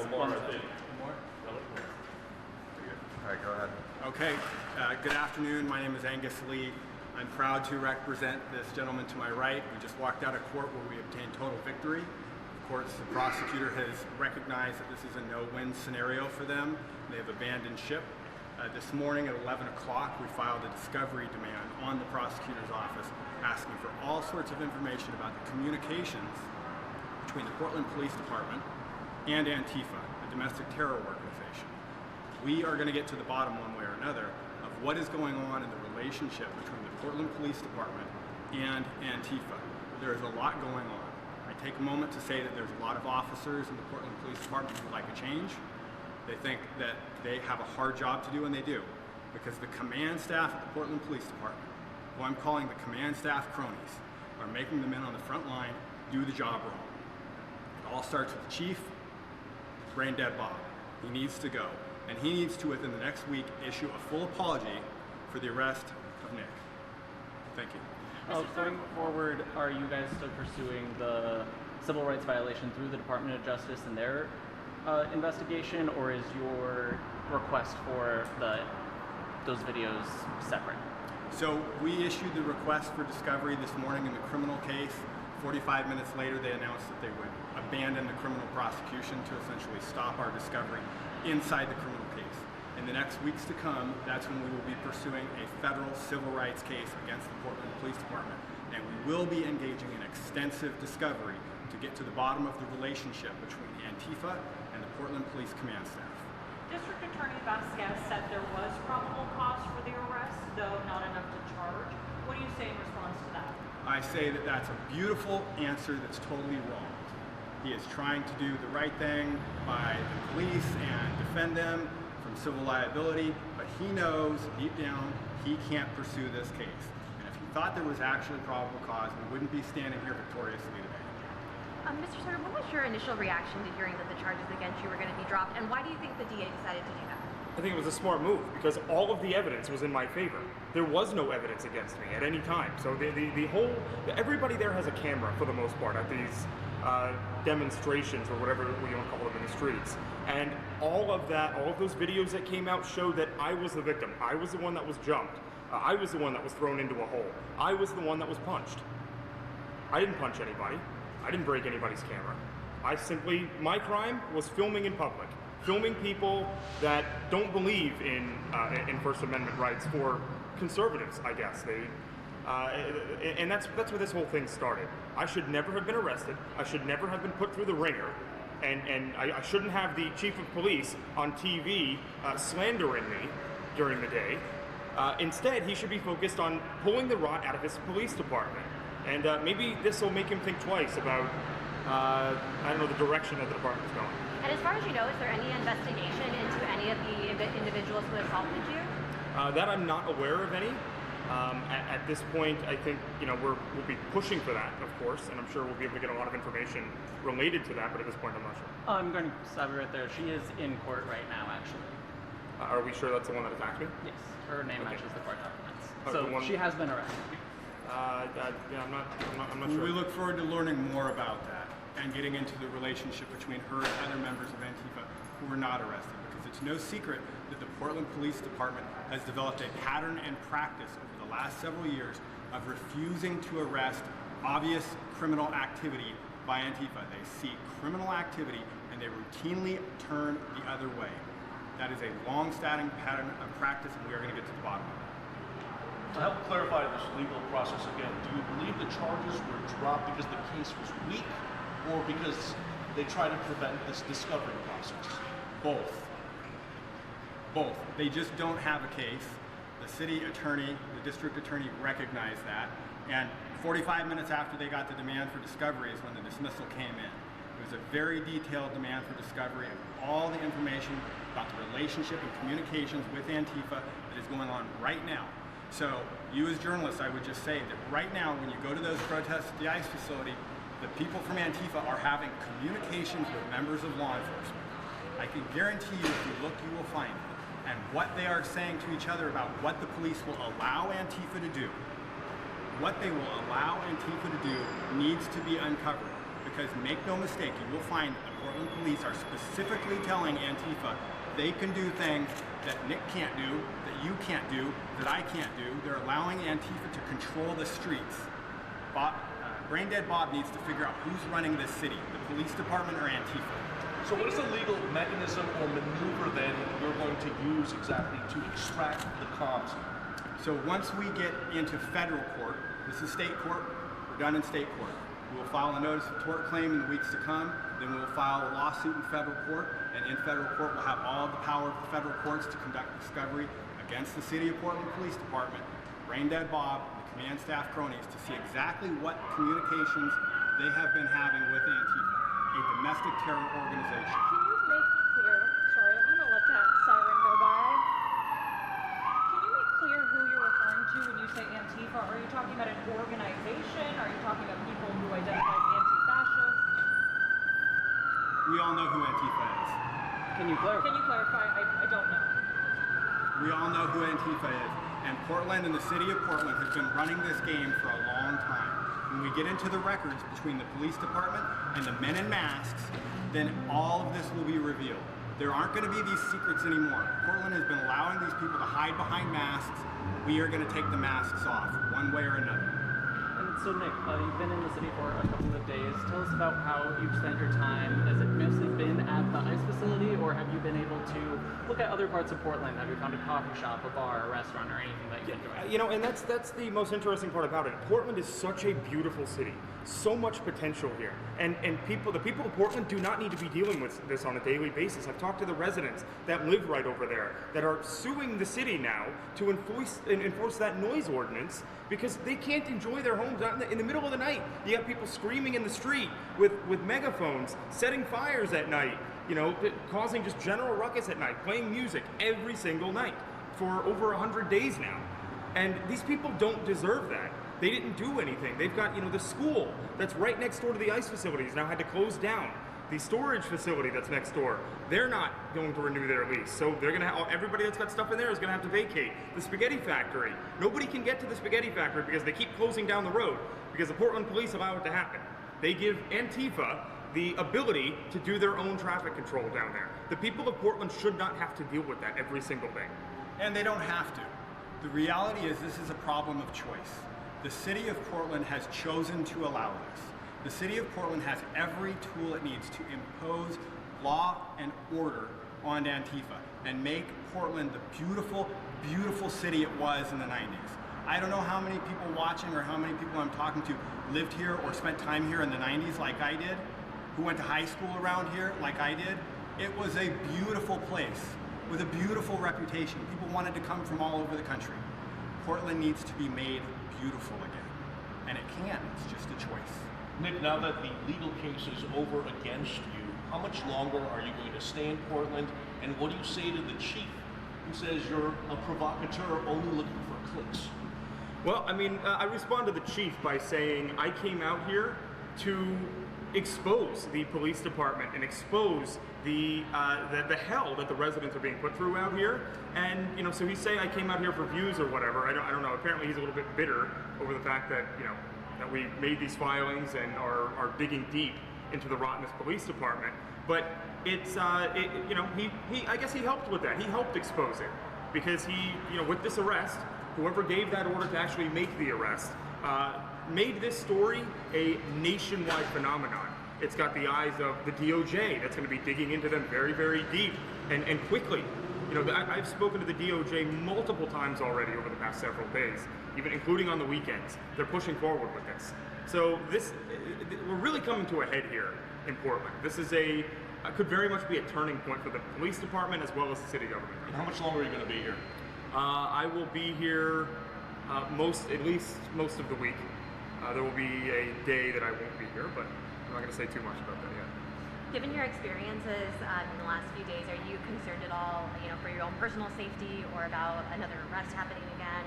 more, I think. More? All right, go ahead. Okay, good afternoon. My name is Angus Lee. I'm proud to represent this gentleman to my right. We just walked out of court where we obtained total victory. Of course, the prosecutor has recognized that this is a no-win scenario for them. They have abandoned ship. This morning at 11 o'clock, we filed a discovery demand on the prosecutor's office asking for all sorts of information about the communications between the Portland Police Department and Antifa, a domestic terror organization. We are going to get to the bottom one way or another of what is going on in the relationship between the Portland Police Department and Antifa. There is a lot going on. I take a moment to say that there's a lot of officers in the Portland Police Department who like a change. They think that they have a hard job to do, and they do, because the command staff at the Portland Police Department, who I'm calling the command staff cronies, are making the men on the front line do the job wrong. It all starts with the chief, brain dead Bob. He needs to go, and he needs to, within the next week, issue a full apology for the arrest of Nick. Thank you. Going forward, are you guys still pursuing the civil rights violation through the Department of Justice and their investigation, or is your request for those videos separate? So we issued the request for discovery this morning in the criminal case. 45 minutes later, they announced that they would abandon the criminal prosecution to essentially stop our discovery inside the criminal case. In the next weeks to come, that's when we will be pursuing a federal civil rights case against the Portland Police Department. And we will be engaging in extensive discovery to get to the bottom of the relationship between Antifa and the Portland Police Command Staff. District Attorney Vasquez said there was probable cause for the arrest, though not enough to charge. What do you say in response to that? I say that that's a beautiful answer that's totally wrong. He is trying to do the right thing by the police and defend them from civil liability, but he knows deep down he can't pursue this case. And if he thought there was actually probable cause, we wouldn't be standing here victoriously today. Mr. Sortor, what was your initial reaction to hearing that the charges against you were going to be dropped, and why do you think the DA decided to do that? I think it was a smart move because all of the evidence was in my favor. There was no evidence against me at any time. So everybody there has a camera for the most part at these demonstrations or whatever we want to call them in the streets. And all of those videos that came out showed that I was the victim. I was the one that was jumped. I was the one that was thrown into a hole. I was the one that was punched. I didn't punch anybody. I didn't break anybody's camera. My crime was filming in public. Filming people that don't believe in First Amendment rights for conservatives, I guess. And that's where this whole thing started. I should never have been arrested. I should never have been put through the ringer. And I shouldn't have the chief of police on TV slandering me during the day. Instead, he should be focused on pulling the rot out of his police department. And maybe this will make him think twice about, the direction that the department is going. And as far as you know, is there any investigation into any of the individuals who assaulted you? That I'm not aware of any. At this point, I think we'll be pushing for that, of course, and I'm sure we'll be able to get a lot of information related to that. But at this point, I'm not sure. I'm going to stop you right there. She is in court right now, actually. Are we sure that's the one that attacked me? Yes, her name matches the court documents. Oh, So she has been arrested. I'm not sure. We look forward to learning more about that and getting into the relationship between her and other members of Antifa who were not arrested, because it's no secret that the Portland Police Department has developed a pattern and practice over the last several years of refusing to arrest obvious criminal activity by Antifa. They see criminal activity and they routinely turn the other way. That is a long-standing pattern of practice, and we are going to get to the bottom of it. To help clarify this legal process again, do you believe the charges were dropped because the case was weak, or because they tried to prevent this discovery process? Both. They just don't have a case. The city attorney, the district attorney recognized that, and 45 minutes after they got the demand for discovery is when the dismissal came in. It was a very detailed demand for discovery of all the information about the relationship and communications with Antifa that is going on right now. So you as journalists, I would just say that right now when you go to those protests at the ICE facility, the people from Antifa are having communications with members of law enforcement. I can guarantee you if you look, you will find it. And what they are saying to each other about what the police will allow Antifa to do, what they will allow Antifa to do needs to be uncovered. Because make no mistake, you will find an Portland police are specifically telling Antifa they can do things that Nick can't do, that you can't do, that I can't do. They're allowing Antifa to control the streets. Brain Dead Bob needs to figure out who's running this city, the police department or Antifa. So what is the legal mechanism or maneuver then you're going to use exactly to extract the comms? So once we get into federal court, this is state court, we're done in state court. We will file a notice of tort claim in the weeks to come, then we will file a lawsuit in federal court, and in federal court we'll have all the power of the federal courts to conduct discovery against the City of Portland Police Department, Brain Dead Bob, and the command staff cronies to see exactly what communications they have been having with Antifa, a domestic terror organization. Can you make clear, sorry, I'm gonna let that siren go by. Can you make clear who you're referring to when you say Antifa? Are you talking about an organization? Are you talking about people who identify as anti-fascist? We all know who Antifa is. Can you clarify? Can you clarify? I don't know. We all know who Antifa is. And Portland and the City of Portland has been running this game for a long time. When we get into the records between the police department and the men in masks, then all of this will be revealed. There aren't going to be these secrets anymore. Portland has been allowing these people to hide behind masks. We are going to take the masks off, one way or another. And so Nick, you've been in the city for a couple of days. Tell us about how you've spent your time. Has it mostly been at the ICE facility, or have you been able to look at other parts of Portland? Have you found a coffee shop, a bar, a restaurant, or anything that you enjoy? You know, and that's the most interesting part about it. Portland is such a beautiful city, so much potential here, and the people of Portland do not need to be dealing with this on a daily basis. I've talked to the residents that live right over there that are suing the city now to enforce that noise ordinance because they can't enjoy their homes out in the middle of the night. You have people screaming in the street with megaphones, setting fires at night, you know, causing just general ruckus at night, playing music every single night for over 100 days now. And these people don't deserve that. They didn't do anything. They've got, you know, the school that's right next door to the ICE facilities now had to close down. The storage facility that's next door, they're not going to renew their lease. So they're going to everybody that's got stuff in there is going to have to vacate. The spaghetti factory, nobody can get to the spaghetti factory because they keep closing down the road because the Portland police allow it to happen. They give Antifa the ability to do their own traffic control down there. The people of Portland should not have to deal with that every single day. And they don't have to. The reality is this is a problem of choice. The City of Portland has chosen to allow this. The City of Portland has every tool it needs to impose law and order on Antifa and make Portland the beautiful, beautiful city it was in the 90s. I don't know how many people watching or how many people I'm talking to lived here or spent time here in the 90s like I did, who went to high school around here like I did. It was a beautiful place with a beautiful reputation. People wanted to come from all over the country. Portland needs to be made beautiful again. And it can, it's just a choice. Nick, now that the legal case is over against you, how much longer are you going to stay in Portland? And what do you say to the chief who says you're a provocateur only looking for clicks? Well, I mean, I respond to the chief by saying I came out here to expose the police department and expose the hell that the residents are being put through out here. And, you know, so he's saying I came out here for views or whatever. I don't know. Apparently he's a little bit bitter over the fact that, you know, that we made these filings and are digging deep into the rottenest police department. But it's, you know, I guess he helped with that. He helped expose it because he, you know, with this arrest, whoever gave that order to actually make the arrest, made this story a nationwide phenomenon. It's got the eyes of the DOJ that's going to be digging into them very, very deep and quickly. You know, I've spoken to the DOJ multiple times already over the past several days, even including on the weekends. They're pushing forward with this. So we're really coming to a head here in Portland. This is could very much be a turning point for the police department as well as the city government. And how much longer are you going to be here? I will be here at least most of the week. There will be a day that I won't be here, but I'm not going to say too much about that yet. Given your experiences in the last few days, are you concerned at all, you know, for your own personal safety or about another arrest happening again?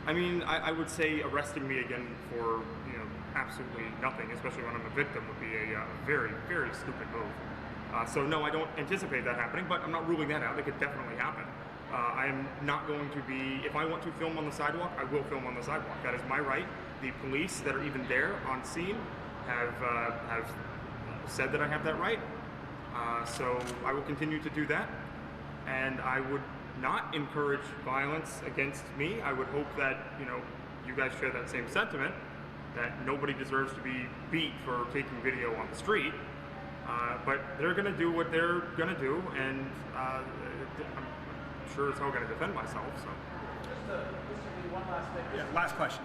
I mean, I would say arresting me again for, you know, absolutely nothing, especially when I'm a victim, would be a very, very stupid move. So no, I don't anticipate that happening, but I'm not ruling that out. It could definitely happen. I'm not going to be, if I want to film on the sidewalk, I will film on the sidewalk. That is my right. The police that are even there on scene have said that I have that right. So I will continue to do that, and I would not encourage violence against me. I would hope that, you know, you guys share that same sentiment, that nobody deserves to be beat for taking video on the street. But they're going to do what they're going to do, and I'm sure as hell going to defend myself. So. Just one last thing. Yeah, last question.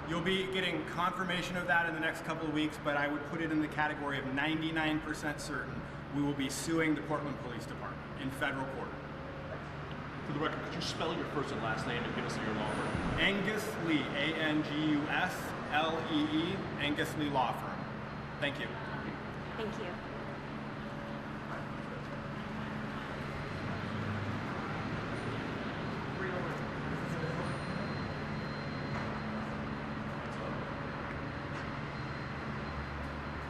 You'll be getting confirmation of that in the next couple of weeks, but I would put it in the category of 99% certain we will be suing the Portland Police Department in federal court. For the record, could you spell your first and last name and give us your law firm? Angus Lee, A-N-G-U-S-L-E-E, Angus Lee Law Firm. Thank you. Thank you.